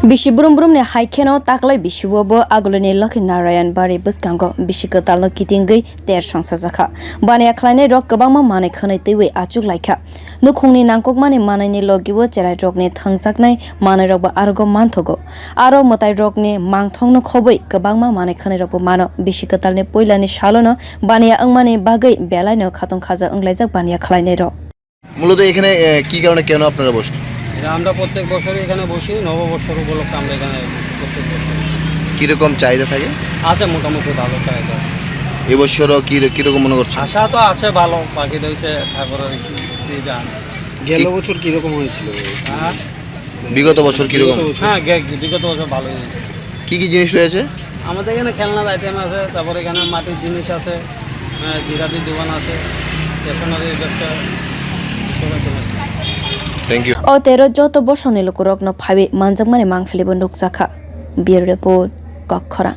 Bisi burum ne haikeno taklai bisi wobo aulini Lakhi Narayan bari bwskango bisi kwtalno kitingwi ter songchajakha bani khlainai rok kwbangma manai khwnai teiwi achuk laikha nukhungni nangkokmani manaini logiwo cherai rokni thangjaknai manai rokbo argo manthogo aro motai rokni mangthongno khoboi kwbangma manai khwnai rokbo mano bisi kwtalni Poila ni salo no baniya angmani bagui belaino khatong khaja anglaijak baniya khlainai rok মূলত এখানে কি কারণে কেন আপনারা বসেন? আমরা প্রত্যেক বছরই এখানে বসি, নববর্ষের উপলক্ষে আমরা এখানে প্রত্যেক বছর। কিরকম চাহিদা থাকে? আছে মোটামুটি ভালো চাহিদা। এবছরও কিরকম মনে করছেন? আশা তো আছে ভালো, বাকি হচ্ছে ঠাকুরের গান। গেল বছর কিরকম হয়েছিল? হ্যাঁ, বিগত বছর কিরকম? হ্যাঁ, বিগত বছর ভালোই হয়েছে। কি কি জিনিস রয়েছে? আমাদের এখানে খেলনার আইটেম আছে, তারপরে এখানে মাটির জিনিস আছে, জিরাপির দোকান আছে, স্টেশনারি একটা Thank you. O tero joto bosongni lukorog no phaiwi manjakha mangfili bo nukjakha. Bureau report Kokhara.